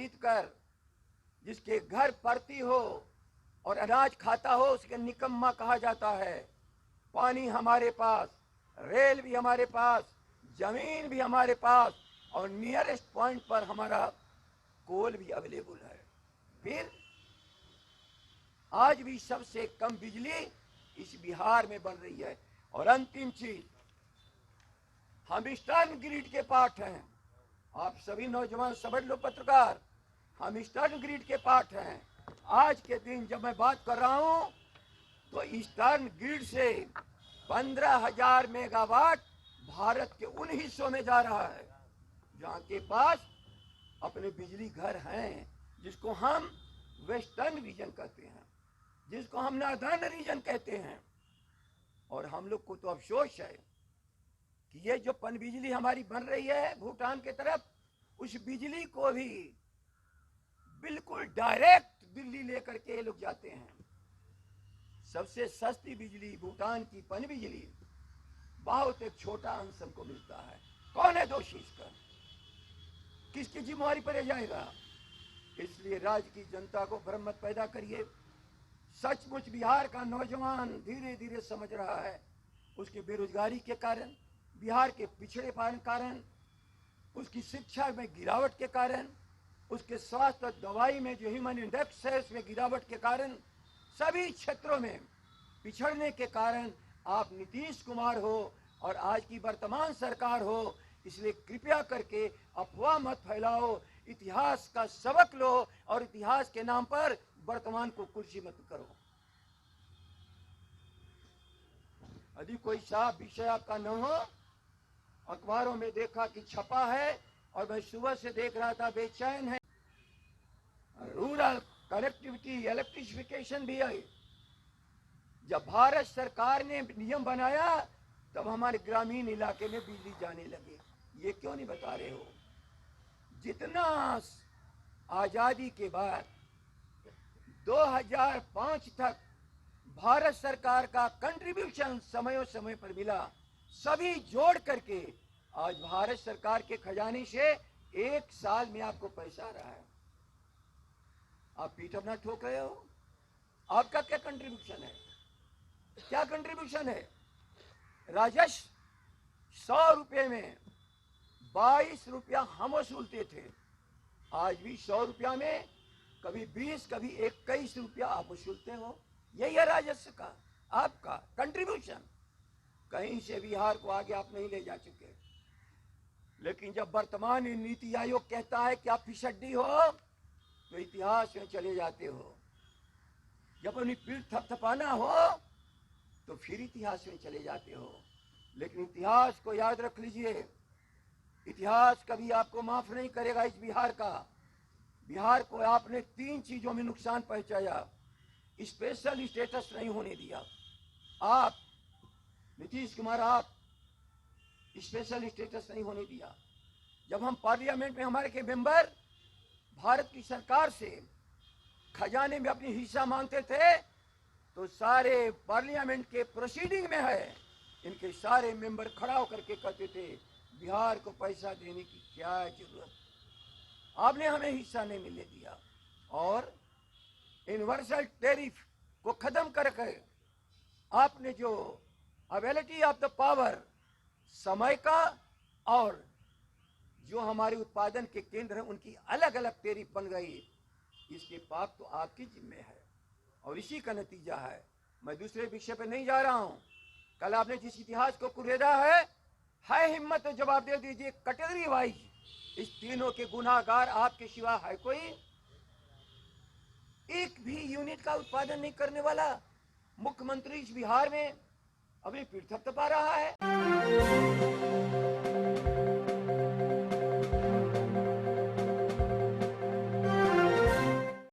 खरीद कर जिसके घर पड़ती हो और अनाज खाता हो उसके निकम्मा कहा जाता है। पानी हमारे पास, रेल भी हमारे पास, जमीन भी हमारे पास और नियरेस्ट पॉइंट पर हमारा कोल भी अवेलेबल है। फिर आज भी सबसे कम बिजली इस बिहार में बन रही है। और अंतिम चीज, हम ईस्टर्न ग्रिड के पार्ट हैं। आप सभी नौजवान समझ लो, पत्रकार, हम ईस्टर्न ग्रिड के पार्ट हैं। आज के दिन जब मैं बात कर रहा हूं तो ईस्टर्न ग्रिड से 15,000 मेगावाट भारत के उन हिस्सों में जा रहा है जहां के पास अपने बिजली घर हैं, जिसको हम वेस्टर्न रीजन कहते हैं, जिसको हम नॉर्दर्न रीजन कहते हैं। और हम लोग को तो अफसोस है कि ये जो पन बिजली हमारी बन रही है भूटान के तरफ, उस बिजली को भी बिल्कुल डायरेक्ट दिल्ली लेकर के ये लोग जाते हैं। सबसे सस्ती बिजली भूटान की पन बिजली बहुत एक छोटा अंश हमको मिलता है। कौन है दोषी इसका? किसकी जिम्मेवारी पर जाएगा? इसलिए राज्य की जनता को भ्रम मत पैदा करिए। सचमुच बिहार का नौजवान धीरे धीरे समझ रहा है उसकी बेरोजगारी के कारण, बिहार के पिछड़ेपन कारण, उसकी शिक्षा में गिरावट के कारण, उसके स्वास्थ्य और दवाई में जो ह्यूमन इंडेक्स है उसमें गिरावट के कारण, सभी क्षेत्रों में पिछड़ने के कारण आप नीतीश कुमार हो और आज की वर्तमान सरकार हो। इसलिए कृपया करके अफवाह मत फैलाओ, इतिहास का सबक लो और इतिहास के नाम पर वर्तमान को कुर्सी मत करो। यदि कोई साफ विषय आपका न हो, अखबारों में देखा कि छपा है और मैं सुबह से देख रहा था, बेचैन है। रूरल कनेक्टिविटी, इलेक्ट्रिफिकेशन भी है। जब भारत सरकार ने नियम बनाया तब हमारे ग्रामीण इलाके में बिजली जाने लगे। ये क्यों नहीं बता रहे हो? जितना आजादी के बाद 2005 तक भारत सरकार का कंट्रीब्यूशन समय समय पर मिला, सभी जोड़ करके आज भारत सरकार के खजाने से एक साल में आपको पैसा आ रहा है। आप पीठ अपना ठोक रहे हो। आपका क्या कंट्रीब्यूशन है? क्या कंट्रीब्यूशन है? राजस्व 100 रुपये में 22 रुपया हम वसूलते थे। आज भी 100 रुपया में कभी 20, कभी 21 रुपया आप वसूलते हो। यही है राजस्व का आपका कंट्रीब्यूशन। कहीं से बिहार को आगे आप नहीं ले जा चुके। लेकिन जब वर्तमान नीति आयोग कहता है कि आप फिसड्डी हो तो इतिहास में चले जाते हो। जब अपनी पीठ थपथपाना हो तो फिर इतिहास में चले जाते हो। लेकिन इतिहास को याद रख लीजिए, इतिहास कभी आपको माफ नहीं करेगा। इस बिहार का, बिहार को आपने 3 चीजों में नुकसान पहुंचाया। स्पेशल स्टेटस नहीं होने दिया। आप नीतीश कुमार, आप स्पेशल स्टेटस नहीं होने दिया। जब हम पार्लियामेंट में हमारे के मेंबर भारत की सरकार से खजाने में अपनी हिस्सा मांगते थे तो सारे पार्लियामेंट के प्रोसीडिंग में है, इनके सारे मेंबर खड़ा होकर के कहते थे बिहार को पैसा देने की क्या जरूरत, आपने हमें हिस्सा नहीं मिलने दिया। और यूनिवर्सल टैरिफ को खत्म करके आपने जो अवेलेबिलिटी ऑफ द पावर, समय का और जो हमारे उत्पादन के केंद्र हैं उनकी अलग अलग टैरिफ बन गई। इसके पाप तो आपकी जिम्मे है और इसी का नतीजा है। मैं दूसरे विषय पर नहीं जा रहा हूं। कल आपने जिस इतिहास को कुरेदा है हिम्मत तो जवाब दे दीजिए कैटेगरी वाइज। इस तीनों के गुनाहगार आपके सिवा है कोई? एक भी यूनिट का उत्पादन नहीं करने वाला मुख्यमंत्री इस बिहार में अपनी पीठ थपथपा रहा है।